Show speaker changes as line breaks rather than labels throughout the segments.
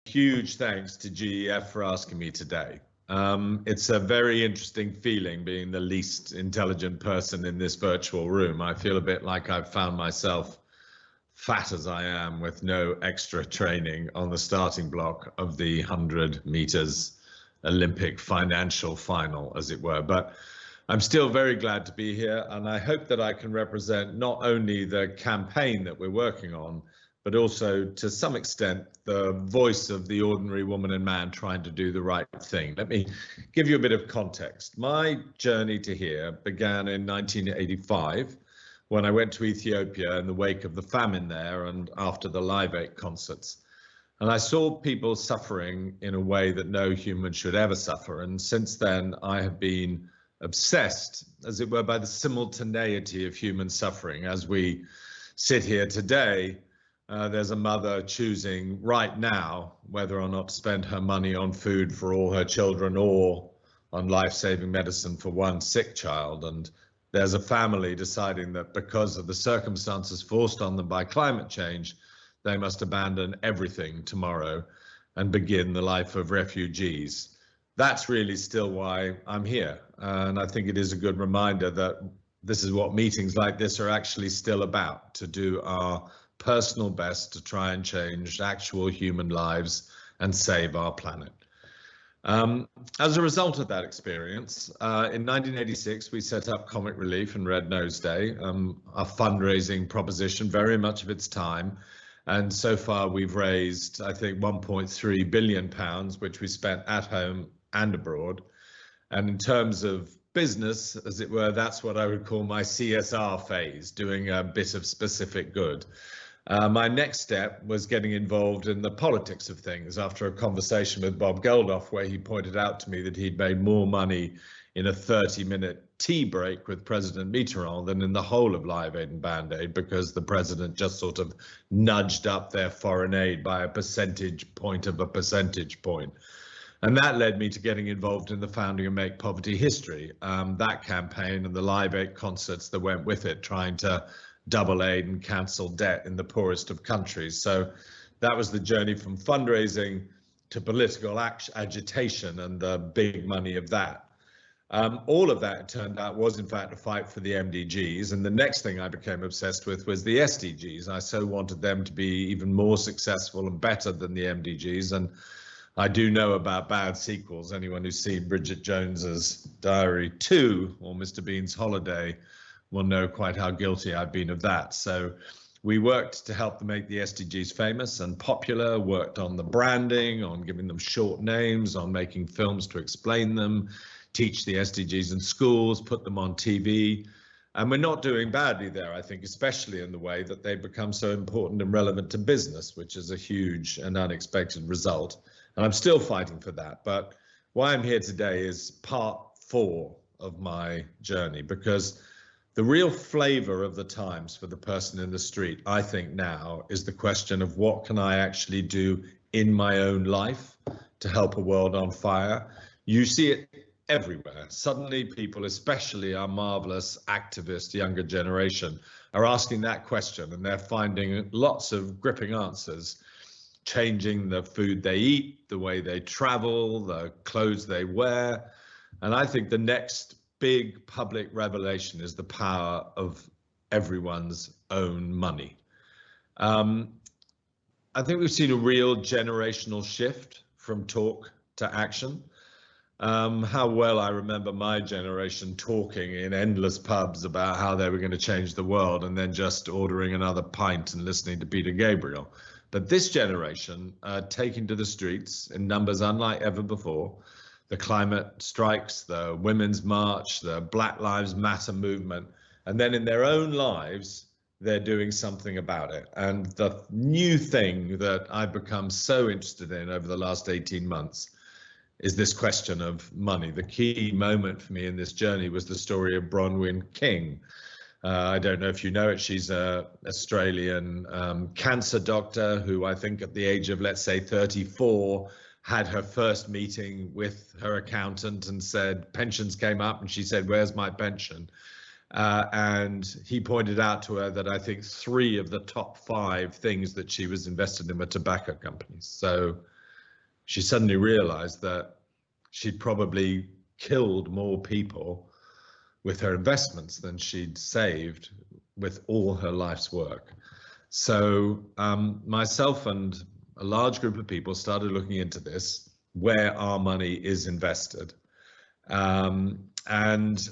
huge thanks to GEF for asking me today. It's a very interesting feeling being the least intelligent person in this virtual room. I feel a bit like I've found myself, fat as I am, with no extra training, on the starting block of the 100 meters Olympic financial final, as it were. But I'm still very glad to be here, and I hope that I can represent not only the campaign that we're working on, but also, to some extent, the voice of the ordinary woman and man trying to do the right thing. Let me give you a bit of context. My journey to here began in 1985, when I went to Ethiopia in the wake of the famine there and after the Live Aid concerts. And I saw people suffering in a way that no human should ever suffer. And since then, I have been obsessed, as it were, by the simultaneity of human suffering. As we sit here today, there's a mother choosing right now whether or not to spend her money on food for all her children or on life-saving medicine for one sick child. And there's a family deciding that because of the circumstances forced on them by climate change, they must abandon everything tomorrow and begin the life of refugees. That's really still why I'm here. And I think it is a good reminder that this is what meetings like this are actually still about, to do our personal best to try and change actual human lives and save our planet. As a result of that experience, in 1986, we set up Comic Relief and Red Nose Day, a fundraising proposition, very much of its time. And so far we've raised, I think, £1.3 billion, which we spent at home and abroad. And in terms of business, as it were, that's what I would call my CSR phase, doing a bit of specific good. My next step was getting involved in the politics of things after a conversation with Bob Geldof, where he pointed out to me that he'd made more money in a 30-minute tea break with President Mitterrand than in the whole of Live Aid and Band Aid, because the president just sort of nudged up their foreign aid by a percentage point of a percentage point. And that led me to getting involved in the founding of Make Poverty History, that campaign and the Live Aid concerts that went with it, trying to double aid and cancel debt in the poorest of countries. So that was the journey from fundraising to political agitation and the big money of that. All of that, it turned out, was in fact a fight for the MDGs. And the next thing I became obsessed with was the SDGs. I so wanted them to be even more successful and better than the MDGs. And I do know about bad sequels. Anyone who's seen Bridget Jones's Diary 2 or Mr. Bean's Holiday will know quite how guilty I've been of that. So we worked to help them make the SDGs famous and popular, worked on the branding, on giving them short names, on making films to explain them, teach the SDGs in schools, put them on TV. And we're not doing badly there, I think, especially in the way that they've become so important and relevant to business, which is a huge and unexpected result. And I'm still fighting for that. But why I'm here today is part 4 of my journey, because the real flavor of the times for the person in the street, I think now, is the question of what can I actually do in my own life to help a world on fire. You see it everywhere. Suddenly people, especially our marvelous activist younger generation, are asking that question, and they're finding lots of gripping answers, changing the food they eat, the way they travel, the clothes they wear. And I think the next big public revelation is the power of everyone's own money. I think we've seen a real generational shift from talk to action. How well I remember my generation talking in endless pubs about how they were going to change the world and then just ordering another pint and listening to Peter Gabriel. But this generation taking to the streets in numbers unlike ever before. The climate strikes, the Women's March, the Black Lives Matter movement, and then in their own lives, they're doing something about it. And the new thing that I've become so interested in over the last 18 months is this question of money. The key moment for me in this journey was the story of Bronwyn King. I don't know if you know it, she's an Australian cancer doctor who I think at the age of, let's say, 34, had her first meeting with her accountant and said, pensions came up, and she said, where's my pension? And he pointed out to her that I think 3 of the top 5 things that she was invested in were tobacco companies. So she suddenly realized that she'd probably killed more people with her investments than she'd saved with all her life's work. So myself and a large group of people started looking into this, where our money is invested, and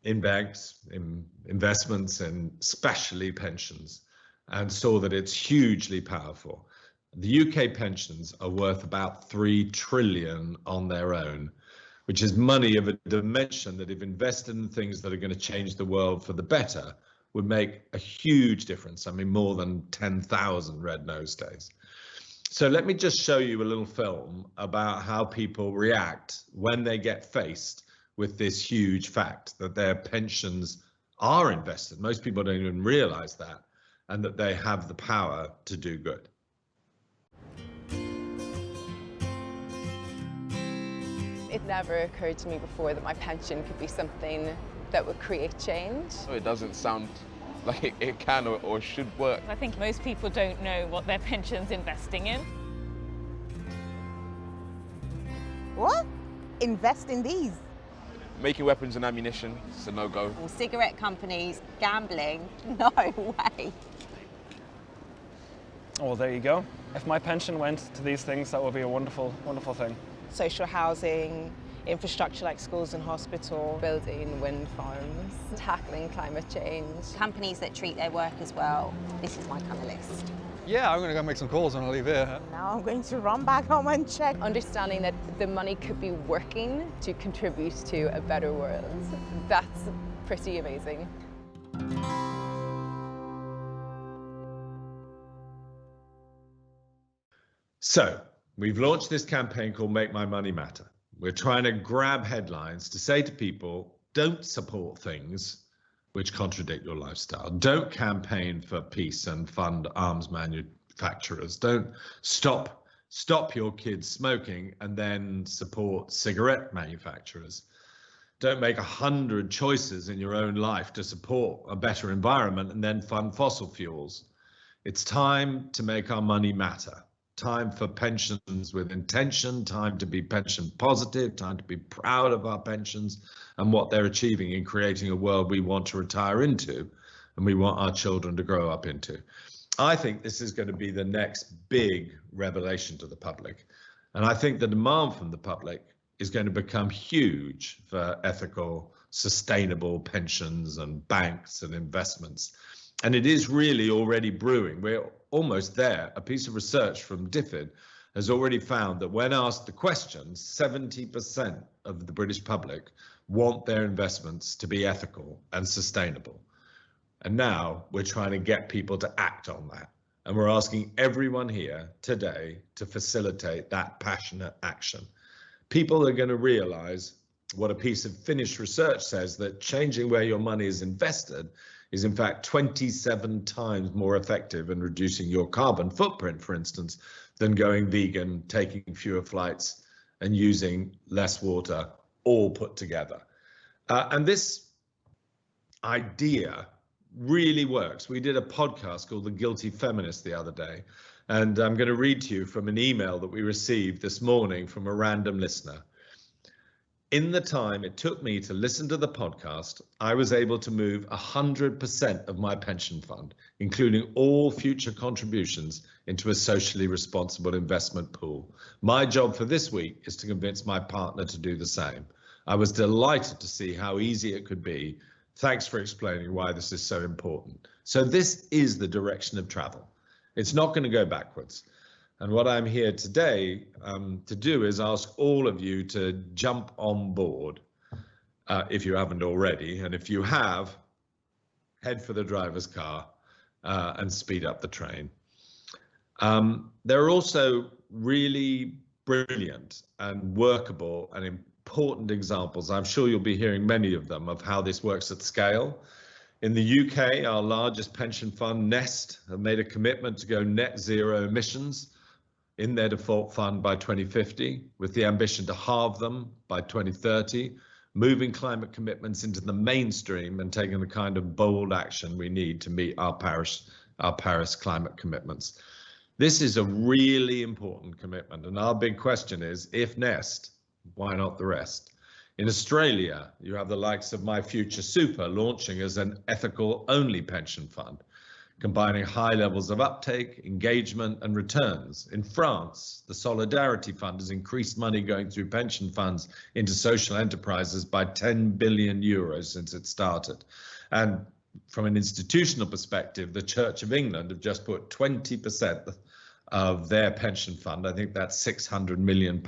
in banks, in investments, and especially pensions, and saw that it's hugely powerful. The UK pensions are worth about 3 trillion on their own, which is money of a dimension that, if invested in things that are going to change the world for the better, would make a huge difference. I mean, more than 10,000 red nose days. So let me just show you a little film about how people react when they get faced with this huge fact that their pensions are invested. Most people don't even realize that, and that they have the power to do good.
It never occurred to me before that my pension could be something that would create change.
It doesn't sound like it can or should work.
I think most people don't know what their pension's investing in.
What? Invest in these?
Making weapons and ammunition, it's a no-go.
Cigarette companies, gambling, no way.
Well, there you go. If my pension went to these things, that would be a wonderful, wonderful thing.
Social housing, infrastructure like schools and hospitals.
Building wind farms, tackling climate change.
Companies that treat their workers well. This is my kind of list.
Yeah, I'm going to go make some calls when I leave here.
Now I'm going to run back home and check.
Understanding that the money could be working to contribute to a better world. That's pretty amazing.
So we've launched this campaign called Make My Money Matter. We're trying to grab headlines to say to people, don't support things which contradict your lifestyle. Don't campaign for peace and fund arms manufacturers. Don't stop your kids smoking and then support cigarette manufacturers. Don't make 100 choices in your own life to support a better environment and then fund fossil fuels. It's time to make our money matter. Time for pensions with intention, time to be pension positive, time to be proud of our pensions and what they're achieving in creating a world we want to retire into and we want our children to grow up into. I think this is going to be the next big revelation to the public. And I think the demand from the public is going to become huge for ethical, sustainable pensions and banks and investments. And it is really already brewing. We're almost there. A piece of research from DFID has already found that when asked the question, 70% of the British public want their investments to be ethical and sustainable. And now we're trying to get people to act on that. And we're asking everyone here today to facilitate that passionate action. People are going to realize what a piece of Finnish research says, that changing where your money is invested is in fact 27 times more effective in reducing your carbon footprint, for instance, than going vegan, taking fewer flights and using less water, all put together. And this idea really works. We did a podcast called The Guilty Feminist the other day, and I'm going to read to you from an email that we received this morning from a random listener. In the time it took me to listen to the podcast, I was able to move 100% of my pension fund, including all future contributions, into a socially responsible investment pool. My job for this week is to convince my partner to do the same. I was delighted to see how easy it could be. Thanks for explaining why this is so important. So this is the direction of travel. It's not going to go backwards. And what I'm here today to do is ask all of you to jump on board if you haven't already. And if you have, head for the driver's car and speed up the train. There are also really brilliant and workable and important examples. I'm sure you'll be hearing many of them of how this works at scale. In the UK, our largest pension fund, Nest, have made a commitment to go net zero emissions in their default fund by 2050, with the ambition to halve them by 2030, moving climate commitments into the mainstream and taking the kind of bold action we need to meet our Paris climate commitments. This is a really important commitment, and our big question is, if Nest, why not the rest? In Australia, you have the likes of My Future Super launching as an ethical-only pension fund, combining high levels of uptake, engagement, and returns. In France, the Solidarity Fund has increased money going through pension funds into social enterprises by 10 billion euros since it started. And from an institutional perspective, the Church of England have just put 20% of their pension fund, I think that's £600 million,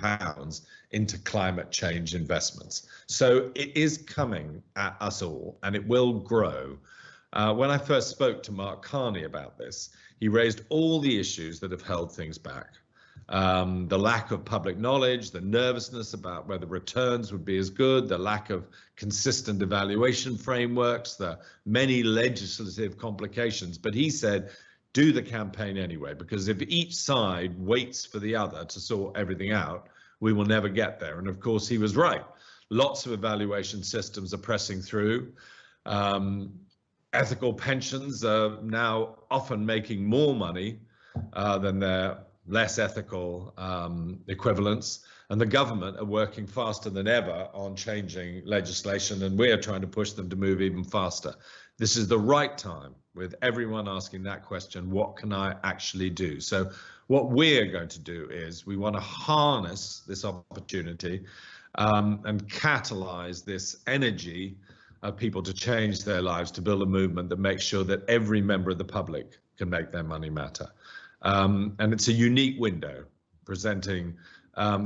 into climate change investments. So it is coming at us all, and it will grow. When I first spoke to Mark Carney about this, he raised all the issues that have held things back. The lack of public knowledge, the nervousness about whether returns would be as good, the lack of consistent evaluation frameworks, the many legislative complications. But he said, do the campaign anyway, because if each side waits for the other to sort everything out, we will never get there. And of course, he was right. Lots of evaluation systems are pressing through. Ethical pensions are now often making more money than their less ethical equivalents, and the government are working faster than ever on changing legislation, and we are trying to push them to move even faster. This is the right time, with everyone asking that question, what can I actually do? So what we're going to do is we want to harness this opportunity and catalyze this energy of people to change their lives, to build a movement that makes sure that every member of the public can make their money matter. And it's a unique window, presenting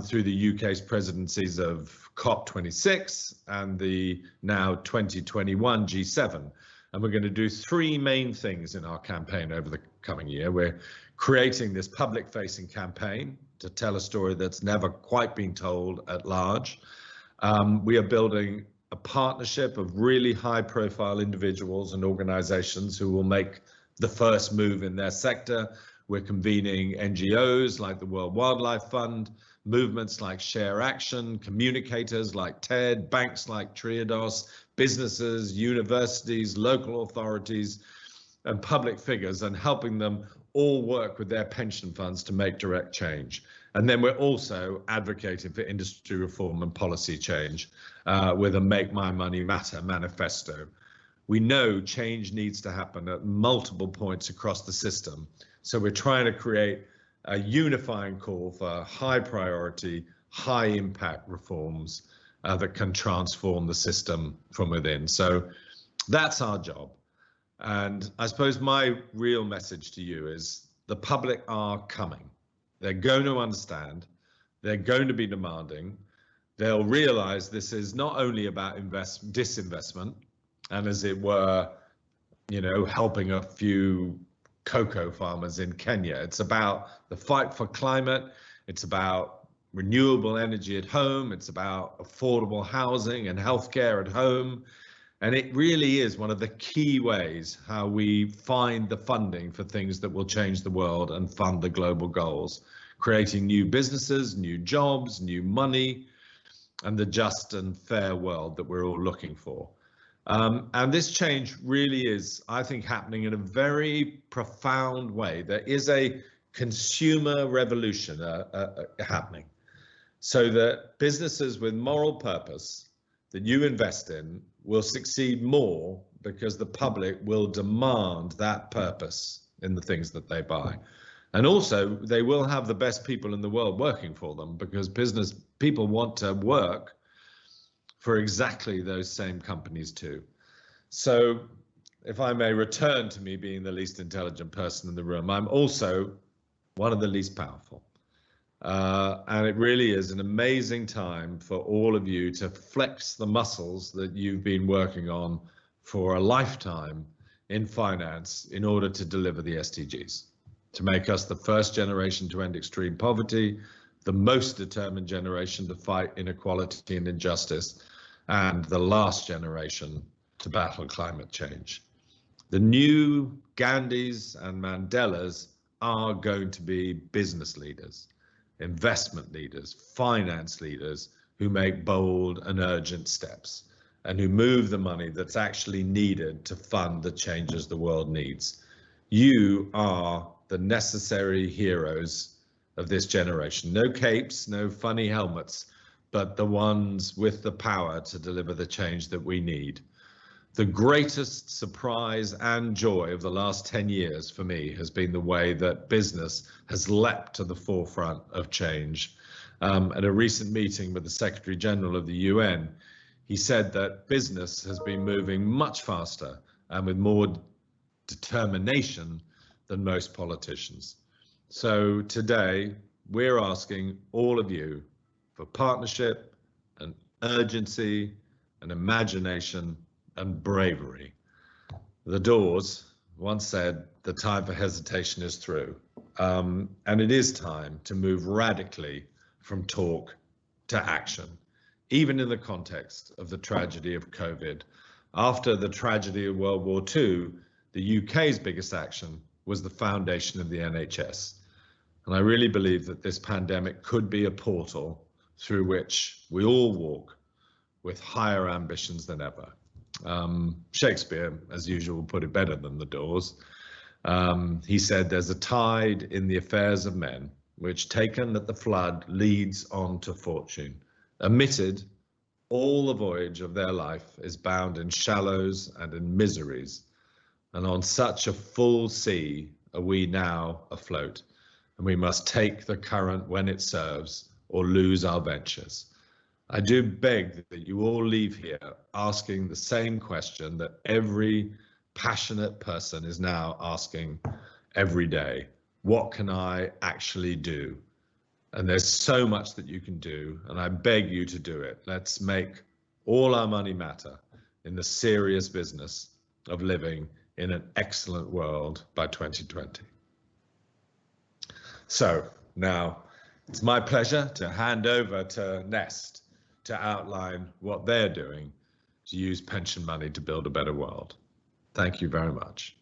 through the UK's presidencies of COP26 and the now 2021 G7. And we're going to do three main things in our campaign over the coming year. We're creating this public-facing campaign to tell a story that's never quite been told at large. We are building a partnership of really high-profile individuals and organizations who will make the first move in their sector. We're convening NGOs like the World Wildlife Fund, movements like Share Action, communicators like TED, banks like Triodos, businesses, universities, local authorities, and public figures, and helping them all work with their pension funds to make direct change. And then we're also advocating for industry reform and policy change with a Make My Money Matter manifesto. We know change needs to happen at multiple points across the system. So we're trying to create a unifying call for high priority, high impact reforms that can transform the system from within. So that's our job. And I suppose my real message to you is the public are coming. They're going to understand, they're going to be demanding, they'll realize this is not only about disinvestment and, as it were, you know, helping a few cocoa farmers in Kenya. It's about the fight for climate, it's about renewable energy at home, it's about affordable housing and healthcare at home. And it really is one of the key ways how we find the funding for things that will change the world and fund the global goals, creating new businesses, new jobs, new money, and the just and fair world that we're all looking for. And this change really is, I think, happening in a very profound way. There is a consumer revolution happening, so that businesses with moral purpose that you invest in will succeed more because the public will demand that purpose in the things that they buy. And also, they will have the best people in the world working for them, because business people want to work for exactly those same companies too. So if I may return to me being the least intelligent person in the room, I'm also one of the least powerful. And it really is an amazing time for all of you to flex the muscles that you've been working on for a lifetime in finance in order to deliver the SDGs, to make us the first generation to end extreme poverty, the most determined generation to fight inequality and injustice, and the last generation to battle climate change. The new Gandhis and Mandelas are going to be business leaders, investment leaders, finance leaders who make bold and urgent steps and who move the money that's actually needed to fund the changes the world needs. You are the necessary heroes of this generation. No capes, no funny helmets, but the ones with the power to deliver the change that we need. The greatest surprise and joy of the last 10 years for me has been the way that business has leapt to the forefront of change. At a recent meeting with the Secretary General of the UN, he said that business has been moving much faster and with more determination than most politicians. So today, we're asking all of you for partnership and urgency and imagination and bravery. The Doors once said, the time for hesitation is through. And it is time to move radically from talk to action, even in the context of the tragedy of COVID. After the tragedy of World War II, the UK's biggest action was the foundation of the NHS. And I really believe that this pandemic could be a portal through which we all walk with higher ambitions than ever. Shakespeare, as usual, put it better than the Doors. He said, there's a tide in the affairs of men, which taken at the flood leads on to fortune. Omitted, all the voyage of their life is bound in shallows and in miseries. And on such a full sea are we now afloat, and we must take the current when it serves or lose our ventures. I do beg that you all leave here asking the same question that every passionate person is now asking every day. What can I actually do? And there's so much that you can do, and I beg you to do it. Let's make all our money matter in the serious business of living in an excellent world by 2020. So now it's my pleasure to hand over to Nest to outline what they're doing to use pension money to build a better world. Thank you very much.